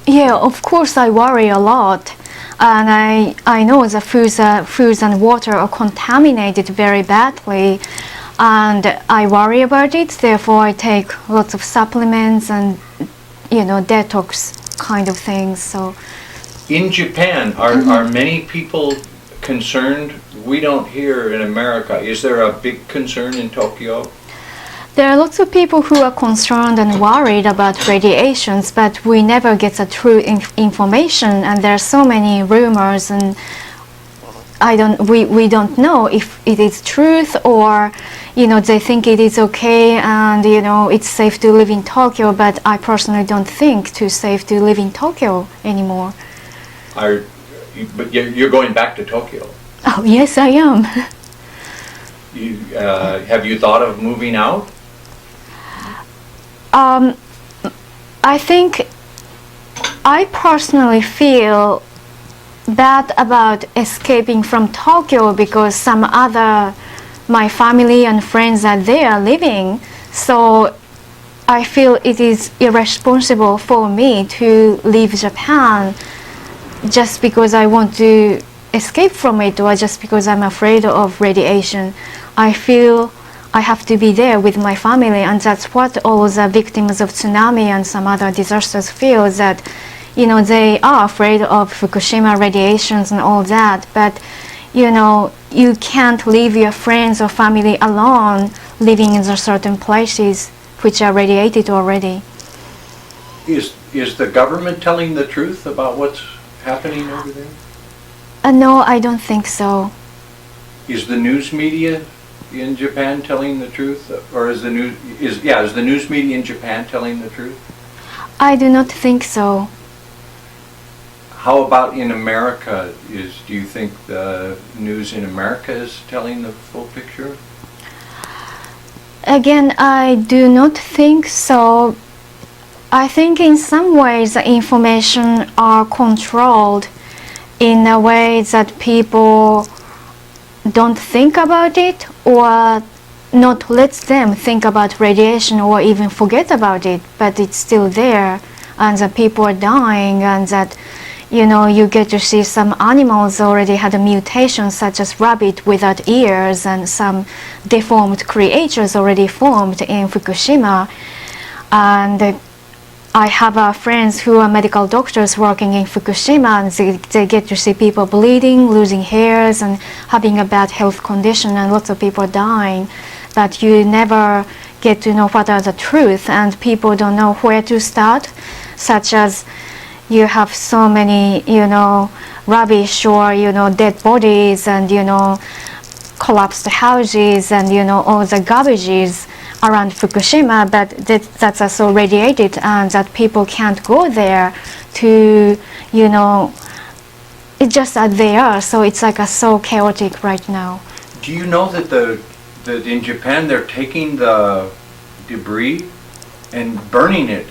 Yeah, of course I worry a lot. And I know the foods and water are contaminated very badly. And I worry about it, therefore I take lots of supplements and, detox kind of things. So in Japan, are many people concerned? We don't hear in America. Is there a big concern in Tokyo? there are lots of people who are concerned and worried about radiations, but we never get the true information, and there are so many rumors, and we don't know if it is truth or they think it is okay and it's safe to live in Tokyo, but I personally don't think it's safe to live in Tokyo anymore. But you're going back to Tokyo. Oh yes, I am. Have you thought of moving out? I think I personally feel bad about escaping from Tokyo because my family and friends are there living, so I feel it is irresponsible for me to leave Japan just because I want to escape from it or just because I'm afraid of radiation. I feel I have to be there with my family, and that's what all the victims of tsunami and some other disasters feel, that they are afraid of Fukushima radiations and all that, but you can't leave your friends or family alone living in the certain places which are radiated already. Is the government telling the truth about what's happening over there? No, I don't think so. Is the news media in Japan telling the truth, or is the news media in Japan telling the truth? I do not think so. How about in America? Do you think the news in America is telling the full picture? Again, I do not think so. I think in some ways the information are controlled in a way that people don't think about it, or not let them think about radiation or even forget about it, but it's still there and the people are dying, and that you get to see some animals already had a mutation, such as rabbit without ears, and some deformed creatures already formed in Fukushima. And I have friends who are medical doctors working in Fukushima, and they get to see people bleeding, losing hairs, and having a bad health condition, and lots of people dying. But you never get to know what are the truth, and people don't know where to start, such as you have so many, rubbish or, dead bodies and, collapsed houses and, all the garbages around Fukushima, but that's also radiated, and that people can't go there to, it's just that they are, so it's like so chaotic right now. Do you know that in Japan they're taking the debris and burning it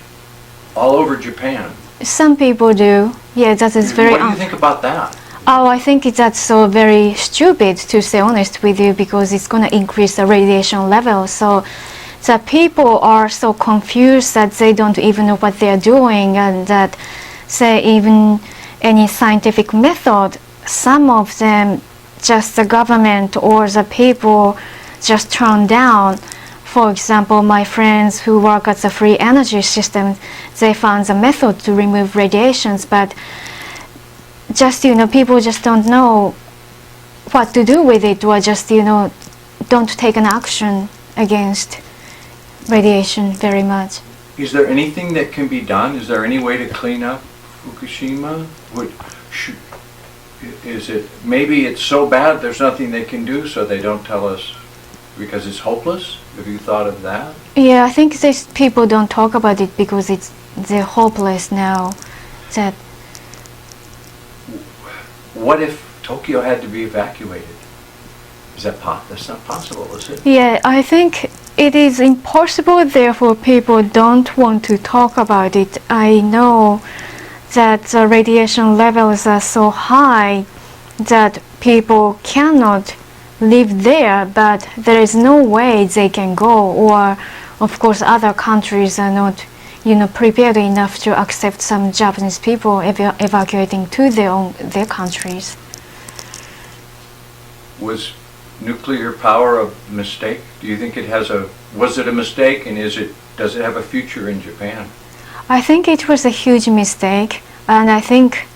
all over Japan? Some people do. Yeah, that is very. What do you think about that? Oh, I think that's so very stupid, to say honest with you, because it's going to increase the radiation level. So the people are so confused that they don't even know what they're doing, and that say even any scientific method, some of them just the government or the people just turn down. For example, my friends who work at the free energy system, they found a method to remove radiations, but just, people just don't know what to do with it, or just, don't take an action against radiation very much. Is there anything that can be done? Is there any way to clean up Fukushima? Maybe it's so bad there's nothing they can do, so they don't tell us because it's hopeless? Have you thought of that? Yeah, I think these people don't talk about it because they're hopeless now. That. What if Tokyo had to be evacuated? That's not possible, is it? Yeah, I think it is impossible, therefore people don't want to talk about it. I know that the radiation levels are so high that people cannot live there, but there is no way they can go, or of course other countries are not prepared enough to accept some Japanese people evacuating to their countries. Was nuclear power a mistake? Do you think was it a mistake, and does it have a future in Japan? I think it was a huge mistake, and I think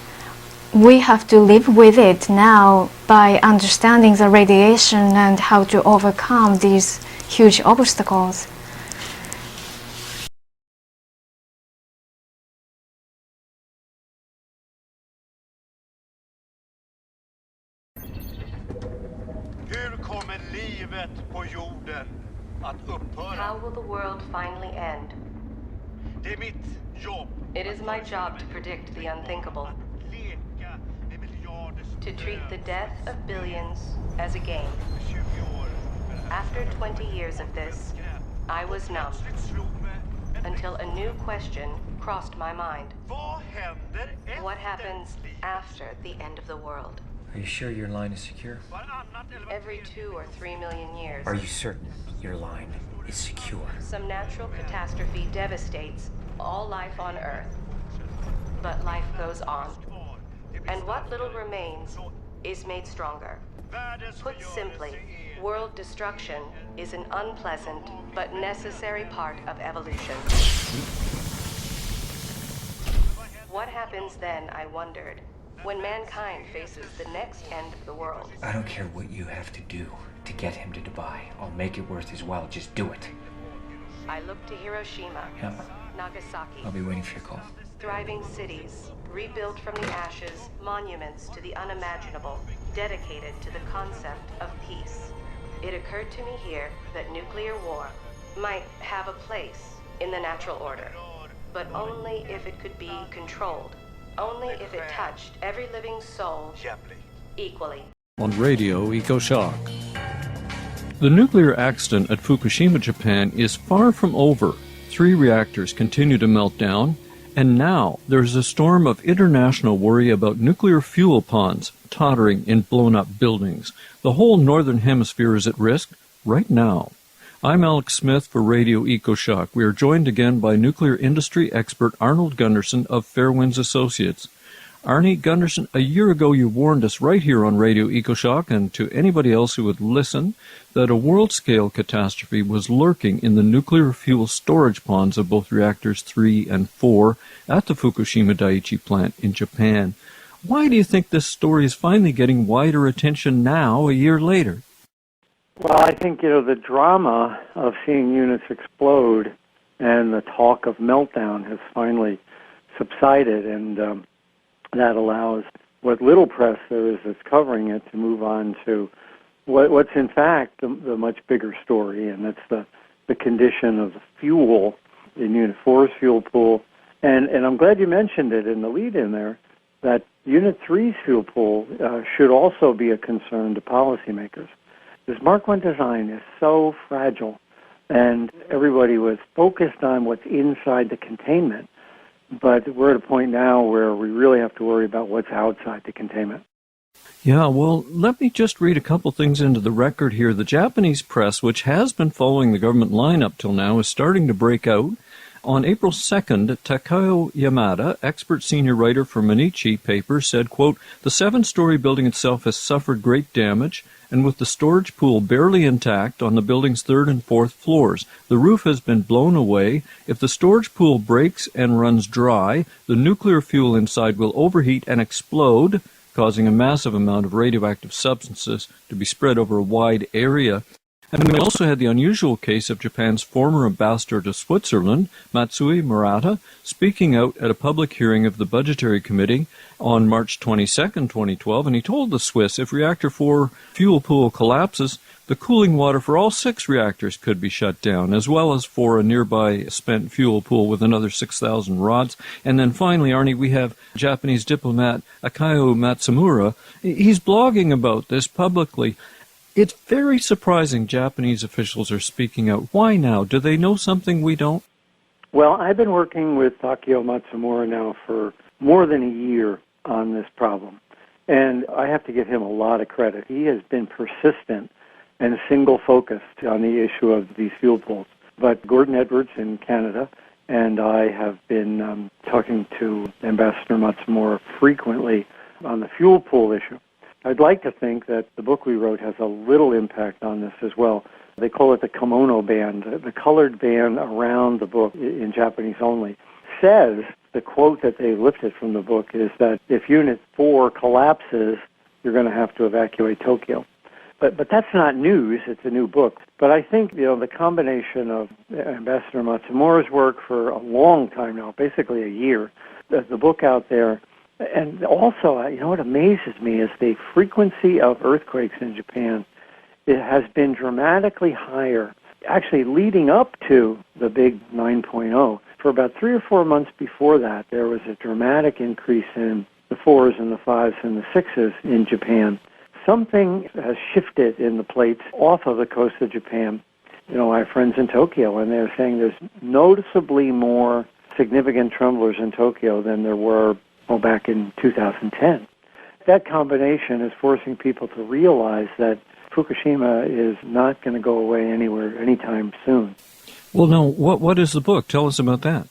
we have to live with it now by understanding the radiation and how to overcome these huge obstacles. How will the world finally end? It is my job to predict the unthinkable. To treat the death of billions as a game. After 20 years of this, I was numb. Until a new question crossed my mind. What happens after the end of the world? Are you sure your line is secure? Every 2 or 3 million years. Are you certain your line is secure? Some natural catastrophe devastates all life on Earth. But life goes on. And what little remains is made stronger. Put simply, world destruction is an unpleasant but necessary part of evolution. What happens then, I wondered, when mankind faces the next end of the world? I don't care what you have to do to get him to Dubai. I'll make it worth his while. Just do it. I look to Hiroshima, Yeah. Nagasaki. I'll be waiting for your call. Thriving cities, rebuilt from the ashes, monuments to the unimaginable, dedicated to the concept of peace. It occurred to me here that nuclear war might have a place in the natural order, but only if it could be controlled, only if it touched every living soul equally. On Radio EcoShock. The nuclear accident at Fukushima, Japan is far from over. 3 reactors continue to melt down, and now there's a storm of international worry about nuclear fuel ponds tottering in blown-up buildings. The whole Northern Hemisphere is at risk right now. I'm Alex Smith for Radio EcoShock. We are joined again by nuclear industry expert Arnold Gunderson of Fairwinds Associates. Arnie Gunderson, a year ago you warned us right here on Radio EcoShock and to anybody else who would listen that a world-scale catastrophe was lurking in the nuclear fuel storage ponds of both reactors 3 and 4 at the Fukushima Daiichi plant in Japan. Why do you think this story is finally getting wider attention now, a year later? Well, I think, the drama of seeing units explode and the talk of meltdown has finally subsided, and that allows what little press there is that's covering it to move on to what's in fact the much bigger story, and that's the condition of the fuel in Unit 4's fuel pool. And I'm glad you mentioned it in the lead-in there, that Unit 3's fuel pool should also be a concern to policymakers. This Mark I design is so fragile, and everybody was focused on what's inside the containment. But we're at a point now where we really have to worry about what's outside the containment. Yeah, well, let me just read a couple things into the record here. The Japanese press, which has been following the government line up till now, is starting to break out. On April 2nd, Takao Yamada, expert senior writer for Mainichi paper, said, quote, "The 7-story building itself has suffered great damage, and with the storage pool barely intact on the building's 3rd and 4th floors. The roof has been blown away. If the storage pool breaks and runs dry, the nuclear fuel inside will overheat and explode, causing a massive amount of radioactive substances to be spread over a wide area." And we also had the unusual case of Japan's former ambassador to Switzerland, Matsui Murata, speaking out at a public hearing of the Budgetary Committee on March 22, 2012, and he told the Swiss if Reactor 4 fuel pool collapses, the cooling water for all 6 reactors could be shut down, as well as for a nearby spent fuel pool with another 6,000 rods. And then finally, Arnie, we have Japanese diplomat Akio Matsumura. He's blogging about this publicly. It's very surprising Japanese officials are speaking out. Why now? Do they know something we don't? Well, I've been working with Akio Matsumura now for more than a year on this problem, and I have to give him a lot of credit. He has been persistent and single-focused on the issue of these fuel pools. But Gordon Edwards in Canada and I have been talking to Ambassador Matsumura frequently on the fuel pool issue. I'd like to think that the book we wrote has a little impact on this as well. They call it the kimono band. The colored band around the book, in Japanese only, says, the quote that they lifted from the book is that if Unit 4 collapses, you're going to have to evacuate Tokyo. But that's not news. It's a new book. But I think, the combination of Ambassador Matsumura's work for a long time now, basically a year, the book out there, and also, what amazes me is the frequency of earthquakes in Japan. It has been dramatically higher, actually leading up to the big 9.0. For about 3 or 4 months before that, there was a dramatic increase in the 4s and the 5s and the 6s in Japan. Something has shifted in the plates off of the coast of Japan. I have friends in Tokyo, and they're saying there's noticeably more significant tremblers in Tokyo than there were back in 2010. That combination is forcing people to realize that Fukushima is not going to go away anywhere anytime soon. Well, now, what is the book? Tell us about that.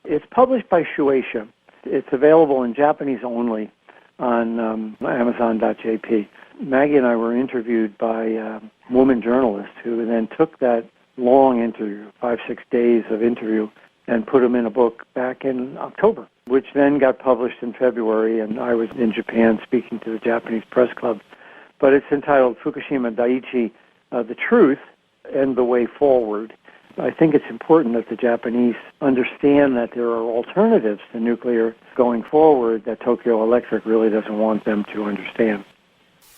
It's published by Shueisha. It's available in Japanese only on Amazon.jp. Maggie and I were interviewed by a woman journalist who then took that long interview, 5-6 days of interview, and put them in a book back in October, which then got published in February, and I was in Japan speaking to the Japanese Press Club. But it's entitled Fukushima Daiichi, The Truth and the Way Forward. I think it's important that the Japanese understand that there are alternatives to nuclear going forward that Tokyo Electric really doesn't want them to understand.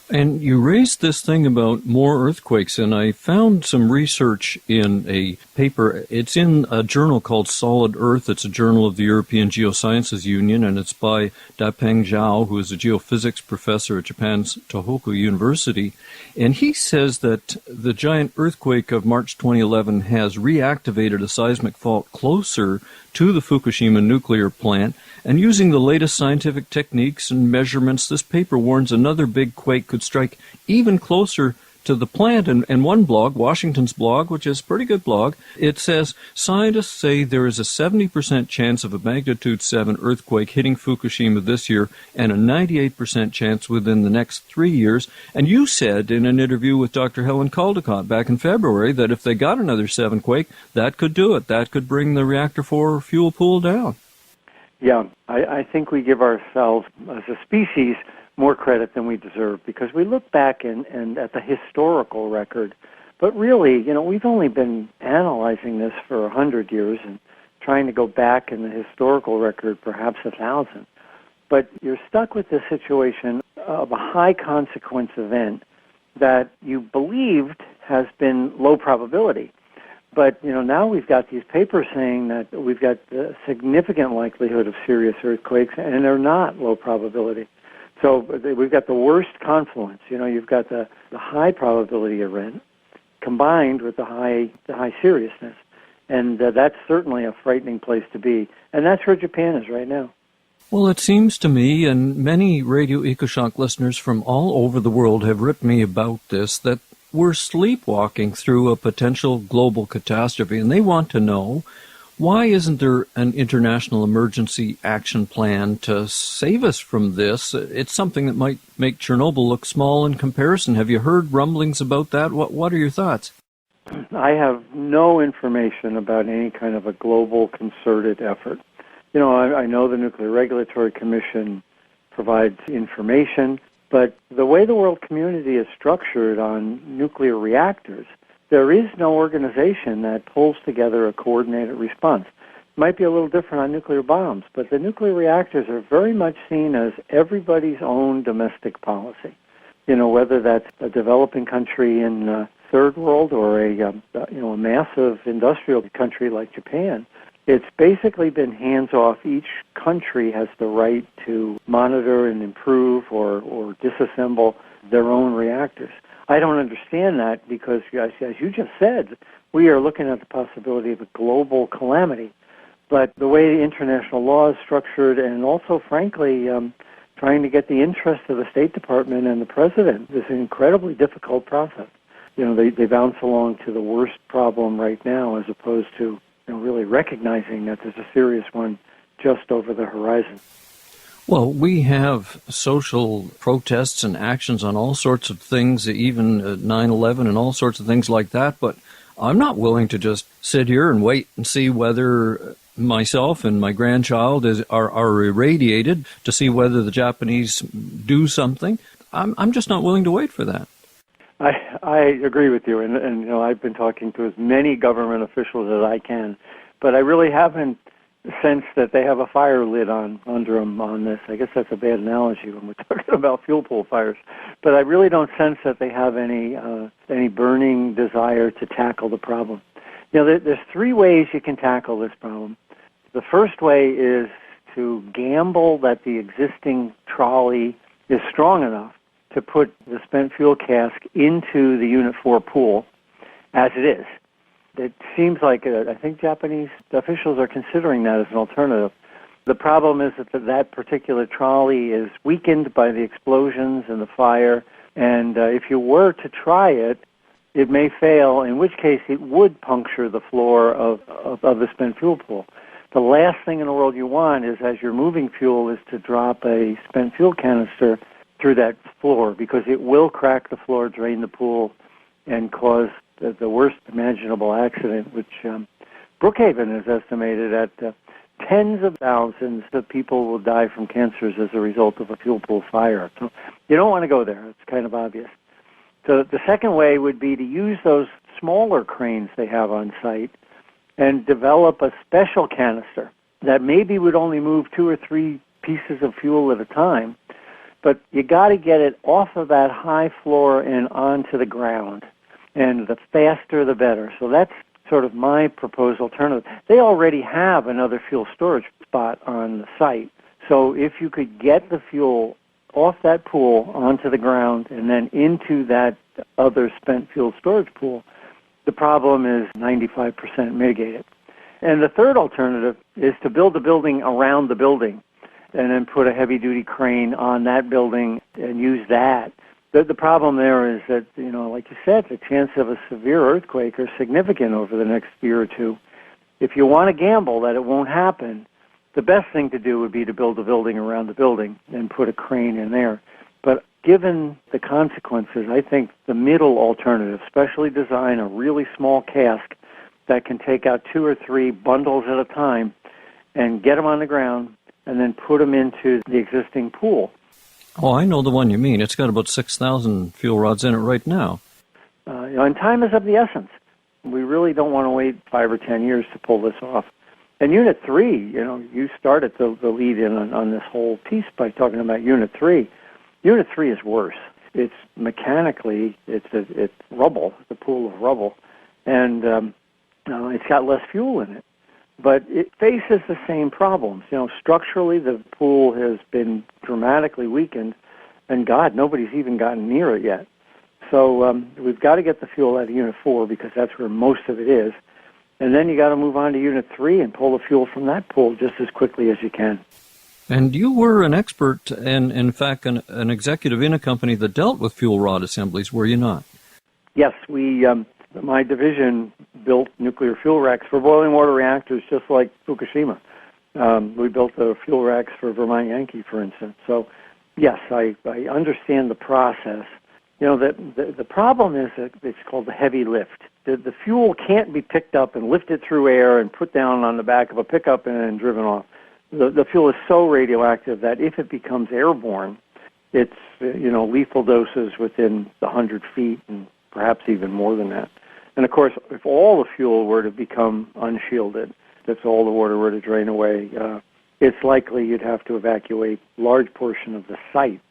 And you raised this thing about more earthquakes, and I found some research in a paper. It's in a journal called Solid Earth. It's a journal of the European Geosciences Union, and it's by Dapeng Zhao, who is a geophysics professor at Japan's Tohoku University. And he says that the giant earthquake of March 2011 has reactivated a seismic fault closer to the Fukushima nuclear plant, and using the latest scientific techniques and measurements, this paper warns another big quake could strike even closer to the plant. And one blog, Washington's blog, which is a pretty good blog, it says, scientists say there is a 70% chance of a magnitude 7 earthquake hitting Fukushima this year and a 98% chance within the next 3 years. And you said in an interview with Dr. Helen Caldicott back in February that if they got another 7 quake, that could do it. That could bring the reactor 4 fuel pool down. Yeah, I think we give ourselves, as a species, more credit than we deserve, because we look back and at the historical record, but really, we've only been analyzing this for 100 years and trying to go back in the historical record perhaps 1,000. But you're stuck with this situation of a high consequence event that you believed has been low probability. But, now we've got these papers saying that we've got a significant likelihood of serious earthquakes, and they're not low probability. So we've got the worst confluence. You've got the high probability event combined with the high seriousness. And that's certainly a frightening place to be. And that's where Japan is right now. Well, it seems to me, and many Radio EcoShock listeners from all over the world have written me about this, that we're sleepwalking through a potential global catastrophe, and they want to know, why isn't there an international emergency action plan to save us from this? It's something that might make Chernobyl look small in comparison. Have you heard rumblings about that? What are your thoughts? I have no information about any kind of a global concerted effort. I know the Nuclear Regulatory Commission provides information, but the way the world community is structured on nuclear reactors, there is no organization that pulls together a coordinated response. It might be a little different on nuclear bombs, but the nuclear reactors are very much seen as everybody's own domestic policy. Whether that's a developing country in third world or a massive industrial country like Japan, it's basically been hands-off. Each country has the right to monitor and improve or disassemble their own reactors. I don't understand that because, as you just said, we are looking at the possibility of a global calamity. But the way international law is structured, and also, frankly, trying to get the interest of the State Department and the President is an incredibly difficult process. They bounce along to the worst problem right now as opposed to really recognizing that there's a serious one just over the horizon. Well, we have social protests and actions on all sorts of things, even 9/11 and all sorts of things like that, but I'm not willing to just sit here and wait and see whether myself and my grandchild are irradiated to see whether the Japanese do something. I'm just not willing to wait for that. I agree with you, and I've been talking to as many government officials as I can, but I really haven't sensed that they have a fire lit under them on this. I guess that's a bad analogy when we're talking about fuel pool fires, but I really don't sense that they have any burning desire to tackle the problem. There's three ways you can tackle this problem. The first way is to gamble that the existing trolley is strong enough to put the spent fuel cask into the Unit 4 pool as it is. It seems like, I think Japanese officials are considering that as an alternative. The problem is that particular trolley is weakened by the explosions and the fire, and if you were to try it, it may fail, in which case it would puncture the floor of the spent fuel pool. The last thing in the world you want is, as you're moving fuel, is to drop a spent fuel canister through that floor, because it will crack the floor, drain the pool, and cause the worst imaginable accident, which Brookhaven has estimated at tens of thousands of people will die from cancers as a result of a fuel pool fire. So you don't want to go there. It's kind of obvious. So the second way would be to use those smaller cranes they have on site and develop a special canister that maybe would only move 2 or 3 pieces of fuel at a time, but you got to get it off of that high floor and onto the ground. And the faster, the better. So that's sort of my proposed alternative. They already have another fuel storage spot on the site. So if you could get the fuel off that pool onto the ground and then into that other spent fuel storage pool, the problem is 95% mitigated. And the third alternative is to build a building around the building and then put a heavy-duty crane on that building and use that. The problem there is that, like you said, the chance of a severe earthquake are significant over the next year or two. If you want to gamble that it won't happen, the best thing to do would be to build a building around the building and put a crane in there. But given the consequences, I think the middle alternative, specially design a really small cask that can take out 2 or 3 bundles at a time and get them on the ground and then put them into the existing pool. Oh, I know the one you mean. It's got about 6,000 fuel rods in it right now. And time is of the essence. We really don't want to wait 5 or 10 years to pull this off. And Unit 3, you started the lead in on this whole piece by talking about Unit 3. Unit 3 is worse. It's mechanically, it's rubble, the pool of rubble, and it's got less fuel in it. But it faces the same problems. Structurally, the pool has been dramatically weakened, and God, nobody's even gotten near it yet. So we've got to get the fuel out of Unit 4 because that's where most of it is. And then you got to move on to Unit 3 and pull the fuel from that pool just as quickly as you can. And you were an expert and, in fact, an executive in a company that dealt with fuel rod assemblies, were you not? Yes, my division built nuclear fuel racks for boiling water reactors just like Fukushima. We built the fuel racks for Vermont Yankee, for instance. So, yes, I understand the process. The problem is that it's called the heavy lift. The fuel can't be picked up and lifted through air and put down on the back of a pickup and then driven off. The fuel is so radioactive that if it becomes airborne, it's lethal doses within 100 feet and perhaps even more than that. And of course, if all the fuel were to become unshielded, if all the water were to drain away, it's likely you'd have to evacuate a large portion of the site.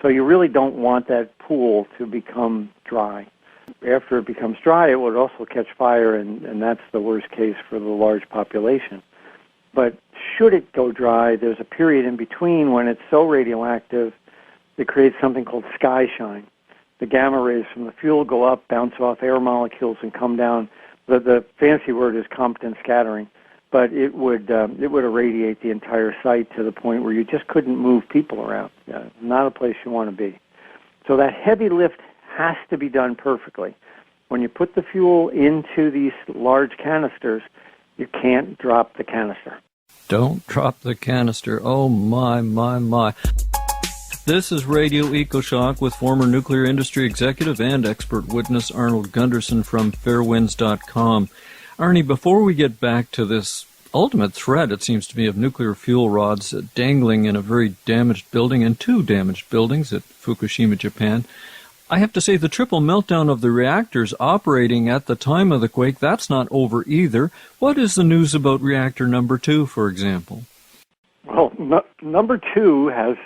So you really don't want that pool to become dry. After it becomes dry, it would also catch fire, and that's the worst case for the large population. But should it go dry, there's a period in between when it's so radioactive it creates something called sky shine. The gamma rays from the fuel go up, bounce off air molecules, and come down. The fancy word is Compton scattering, but it would irradiate the entire site to the point where you just couldn't move people around. Not a place you want to be. So that heavy lift has to be done perfectly. When you put the fuel into these large canisters, you can't drop the canister. Don't drop the canister. Oh, my, my, my. This is Radio EcoShock with former nuclear industry executive and expert witness Arnold Gunderson from fairwinds.com. Arnie, before we get back to this ultimate threat, it seems to me, of nuclear fuel rods dangling in a very damaged building and 2 damaged buildings at Fukushima, Japan, I have to say the triple meltdown of the reactors operating at the time of the quake, that's not over either. What is the news about reactor number 2, for example? Well, number 2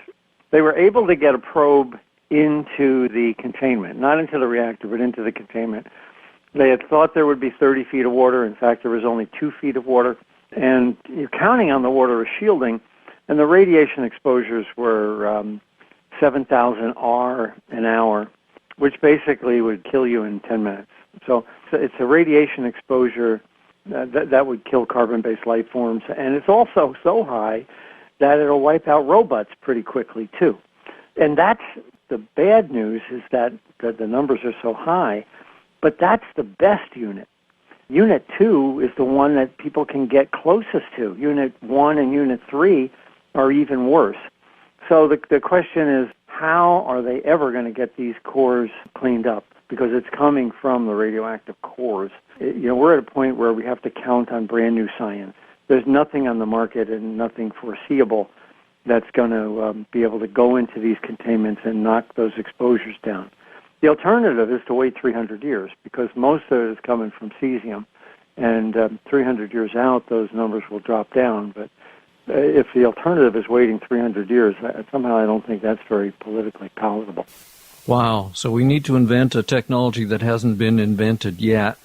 they were able to get a probe into the containment, not into the reactor, but into the containment. They had thought there would be 30 feet of water. In fact, there was only 2 feet of water. And you're counting on the water as shielding, and the radiation exposures were 7,000 R an hour, which basically would kill you in 10 minutes. So it's a radiation exposure that would kill carbon-based life forms, and it's also so high that it'll wipe out robots pretty quickly, too. And that's the bad news, is that the numbers are so high, but that's the best unit. Unit 2 is the one that people can get closest to. Unit 1 and Unit 3 are even worse. So the question is, how are they ever going to get these cores cleaned up? Because it's coming from the radioactive cores. We're at a point where we have to count on brand new science. There's nothing on the market and nothing foreseeable that's going to be able to go into these containments and knock those exposures down. The alternative is to wait 300 years, because most of it is coming from cesium, and 300 years out, those numbers will drop down. But if the alternative is waiting 300 years, somehow I don't think that's very politically palatable. Wow. So we need to invent a technology that hasn't been invented yet.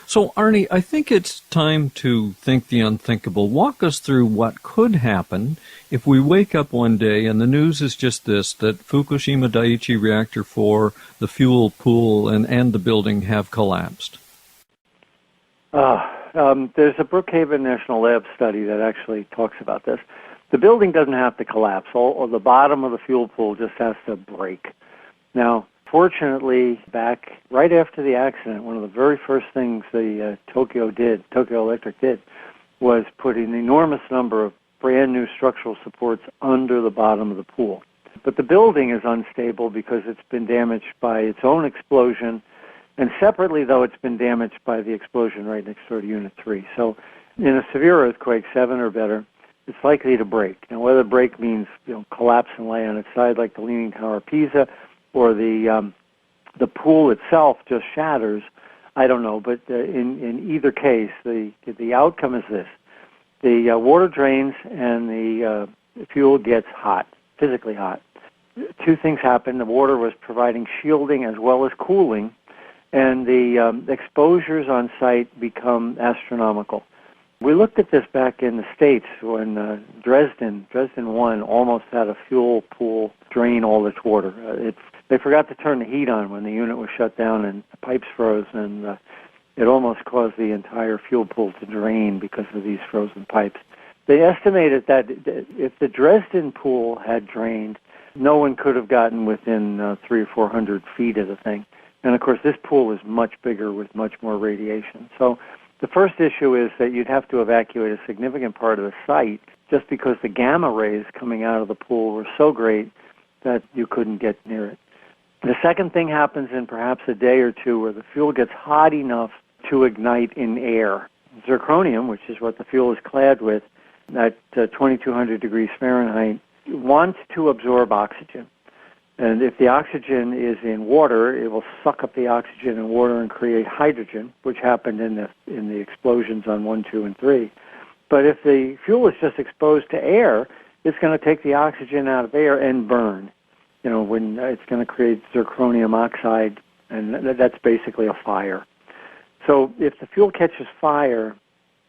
So, Arnie, I think it's time to think the unthinkable. Walk us through what could happen if we wake up one day and the news is just this, that Fukushima Daiichi Reactor 4, the fuel pool, and the building have collapsed. There's a Brookhaven National Lab study that actually talks about this. The building doesn't have to collapse. Or the bottom of the fuel pool just has to break. Now, fortunately, back right after the accident, one of the very first things the Tokyo Electric did, was put an enormous number of brand new structural supports under the bottom of the pool. But the building is unstable because it's been damaged by its own explosion, and separately, though, it's been damaged by the explosion right next door to Unit 3. So in a severe earthquake, 7 or better, it's likely to break. Now, whether break means collapse and lay on its side like the Leaning Tower of Pisa, or the pool itself just shatters, I don't know. But in either case, the outcome is this. The water drains and the fuel gets hot, physically hot. 2 things happen. The water was providing shielding as well as cooling, and the exposures on site become astronomical. We looked at this back in the States when Dresden 1 almost had a fuel pool drain all its water. They forgot to turn the heat on when the unit was shut down and the pipes froze, and it almost caused the entire fuel pool to drain because of these frozen pipes. They estimated that if the Dresden pool had drained, no one could have gotten within 300 or 400 feet of the thing. And, of course, this pool is much bigger with much more radiation. So the first issue is that you'd have to evacuate a significant part of the site just because the gamma rays coming out of the pool were so great that you couldn't get near it. The second thing happens in perhaps a day or two where the fuel gets hot enough to ignite in air. Zirconium, which is what the fuel is clad with, at 2,200 degrees Fahrenheit, wants to absorb oxygen. And if the oxygen is in water, it will suck up the oxygen in water and create hydrogen, which happened in the explosions on 1, 2, and 3. But if the fuel is just exposed to air, it's going to take the oxygen out of air and burn. When it's going to create zirconium oxide, and that's basically a fire. So if the fuel catches fire,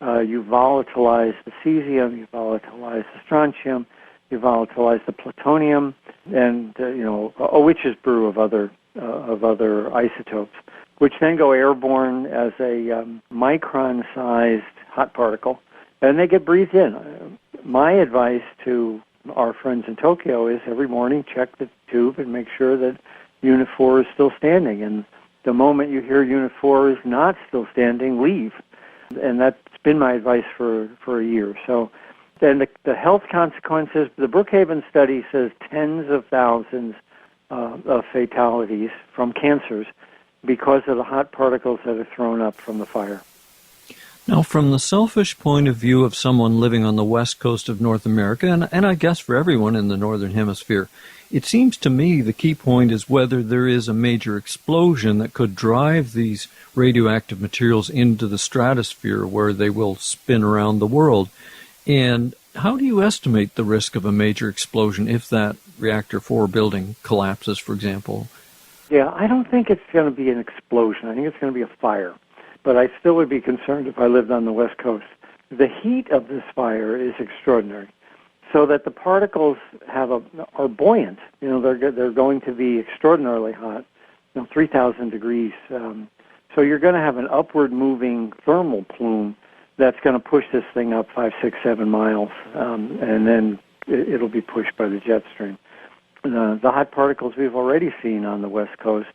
you volatilize the cesium, you volatilize the strontium, you volatilize the plutonium, and a witch's brew of other isotopes, which then go airborne as a micron-sized hot particle, and they get breathed in. My advice to our friends in Tokyo is every morning check the tube and make sure that Unit 4 is still standing. And the moment you hear Unit 4 is not still standing, leave. And that's been my advice for a year. So then the health consequences, the Brookhaven study says tens of thousands of fatalities from cancers because of the hot particles that are thrown up from the fire. Now, from the selfish point of view of someone living on the west coast of North America, and I guess for everyone in the Northern Hemisphere, it seems to me the key point is whether there is a major explosion that could drive these radioactive materials into the stratosphere where they will spin around the world. And how do you estimate the risk of a major explosion if that reactor 4 building collapses, for example? Yeah, I don't think it's going to be an explosion. I think it's going to be a fire. But I still would be concerned if I lived on the West Coast. The heat of this fire is extraordinary, so that the particles are buoyant. They're going to be extraordinarily hot, 3,000 degrees. So you're going to have an upward moving thermal plume that's going to push this thing up 5, 6, 7 miles, and then it'll be pushed by the jet stream. The hot particles we've already seen on the West Coast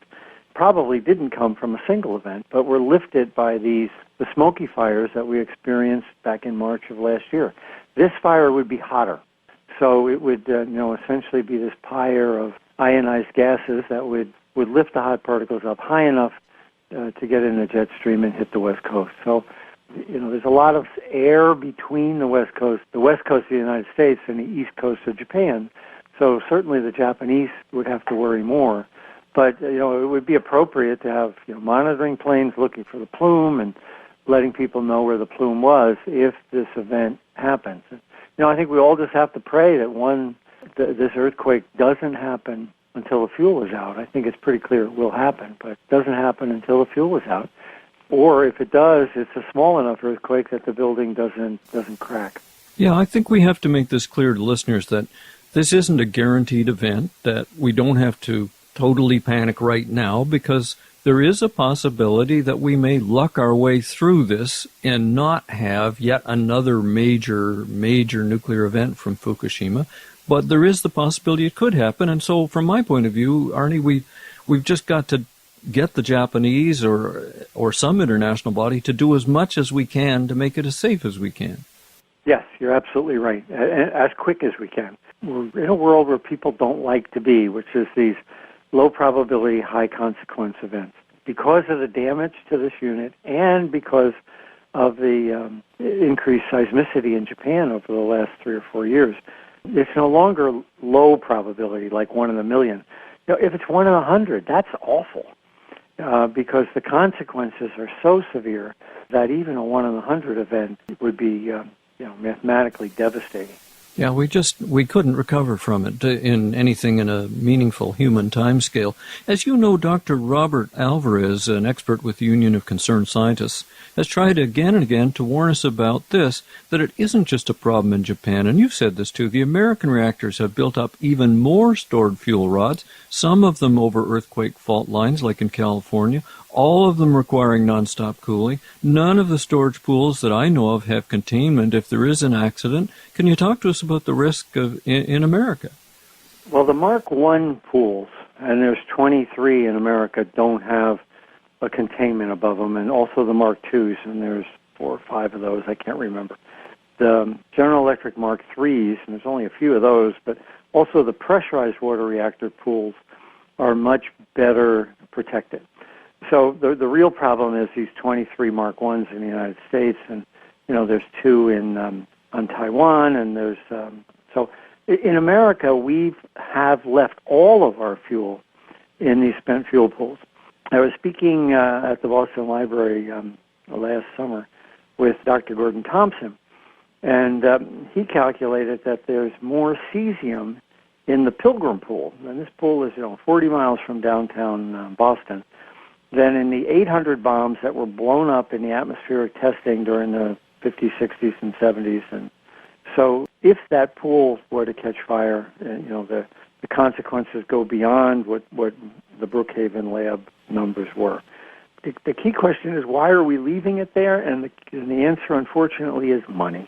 probably didn't come from a single event, but were lifted by the smoky fires that we experienced back in March of last year. This fire would be hotter, so it would essentially be this pyre of ionized gases that would lift the hot particles up high enough to get in the jet stream and hit the West Coast. So there's a lot of air between the West Coast of the United States and the East Coast of Japan. So certainly the Japanese would have to worry more. But, it would be appropriate to have, monitoring planes looking for the plume and letting people know where the plume was if this event happens. I think we all just have to pray that this earthquake doesn't happen until the fuel is out. I think it's pretty clear it will happen, but it doesn't happen until the fuel is out. Or if it does, it's a small enough earthquake that the building doesn't crack. Yeah, I think we have to make this clear to listeners that this isn't a guaranteed event, that we don't have to totally panic right now, because there is a possibility that we may luck our way through this and not have yet another major nuclear event from Fukushima. But there is the possibility it could happen. And so from my point of view, Arnie, we've just got to get the Japanese or some international body to do as much as we can to make it as safe as we can. Yes, you're absolutely right. As quick as we can. We're in a world where people don't like to be, which is these low probability, high consequence events. Because of the damage to this unit and because of the increased seismicity in Japan over the last 3 or 4 years, it's no longer low probability, like 1 in a million. If it's 1 in 100, that's awful, because the consequences are so severe that even a 1 in 100 event would be mathematically devastating. Yeah, we couldn't recover from it in anything in a meaningful human timescale. As you know, Dr. Robert Alvarez, an expert with the Union of Concerned Scientists, has tried again and again to warn us about this, that it isn't just a problem in Japan. And you've said this too. The American reactors have built up even more stored fuel rods, some of them over earthquake fault lines like in California, all of them requiring nonstop cooling. None of the storage pools that I know of have containment if there is an accident. Can you talk to us about the risk in America? Well, the Mark I pools, and there's 23 in America, don't have a containment above them, and also the Mark IIs, and there's 4 or 5 of those, I can't remember. The General Electric Mark IIIs, and there's only a few of those, but also the pressurized water reactor pools are much better protected. So the real problem is these 23 Mark I's in the United States, and there's 2 on Taiwan, and there's so in America we have left all of our fuel in these spent fuel pools. I was speaking at the Boston Library last summer with Dr. Gordon Thompson, and he calculated that there's more cesium in the Pilgrim pool, and this pool is 40 miles from downtown Boston, than in the 800 bombs that were blown up in the atmospheric testing during the 50s, 60s, and 70s. And so if that pool were to catch fire, the consequences go beyond what the Brookhaven lab numbers were. The key question is, why are we leaving it there? And the answer, unfortunately, is money.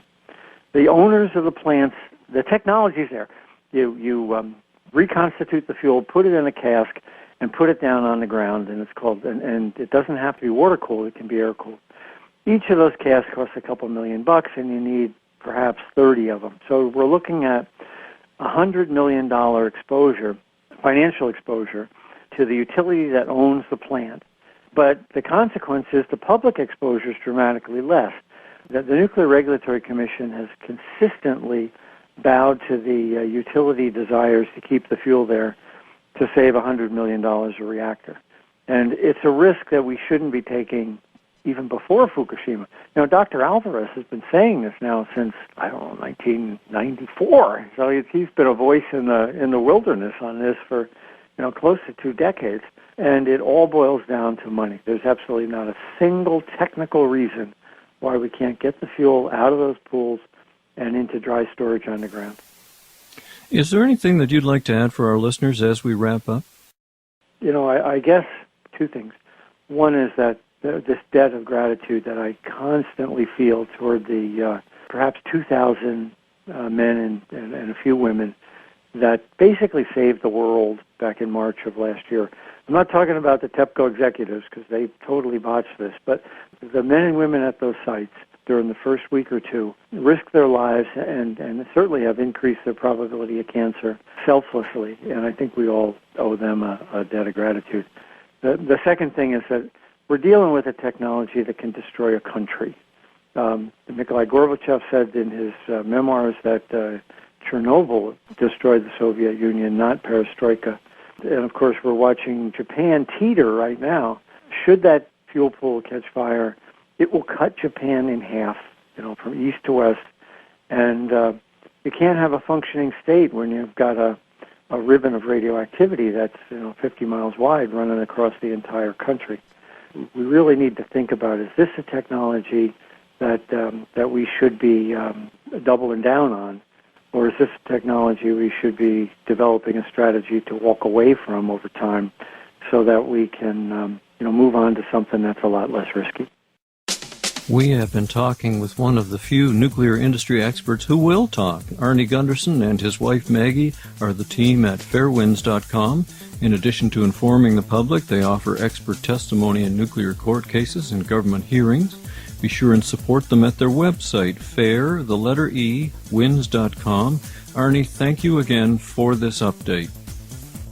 The owners of the plants, the technology's there. You reconstitute the fuel, put it in a cask, and put it down on the ground, and it's called, and it doesn't have to be water cooled, it can be air cooled. Each of those casks costs a couple $1,000,000, and you need perhaps 30 of them. So we're looking at $100 million exposure, financial exposure, to the utility that owns the plant. But the consequence is the public exposure is dramatically less. The Nuclear Regulatory Commission has consistently bowed to the utility desires to keep the fuel there to save $100 million a reactor. And it's a risk that we shouldn't be taking even before Fukushima. You know, Dr. Alvarez has been saying this now since, 1994. So he's been a voice in the wilderness on this for, close to 2 decades. And it all boils down to money. There's absolutely not a single technical reason why we can't get the fuel out of those pools and into dry storage underground. Is there anything that you'd like to add for our listeners as we wrap up? I guess 2 things. One is that this debt of gratitude that I constantly feel toward the perhaps 2,000 men and a few women that basically saved the world back in March of last year. I'm not talking about the TEPCO executives because they totally botched this, but the men and women at those sites during the first week or 2 risked their lives and certainly have increased their probability of cancer selflessly, and I think we all owe them a debt of gratitude. The second thing is that we're dealing with a technology that can destroy a country. Nikolai Gorbachev said in his memoirs that Chernobyl destroyed the Soviet Union, not perestroika. And, of course, we're watching Japan teeter right now. Should that fuel pool catch fire, it will cut Japan in half, from east to west. And you can't have a functioning state when you've got a ribbon of radioactivity that's 50 miles wide running across the entire country. We really need to think about, is this a technology that we should be doubling down on? Or is this a technology we should be developing a strategy to walk away from over time so that we can move on to something that's a lot less risky? We have been talking with one of the few nuclear industry experts who will talk. Arnie Gunderson and his wife Maggie are the team at fairwinds.com. In addition to informing the public, they offer expert testimony in nuclear court cases and government hearings. Be sure and support them at their website, winds.com. Arnie, thank you again for this update.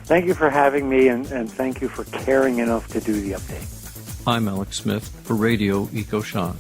Thank you for having me, and thank you for caring enough to do the update. I'm Alex Smith for Radio EcoShock.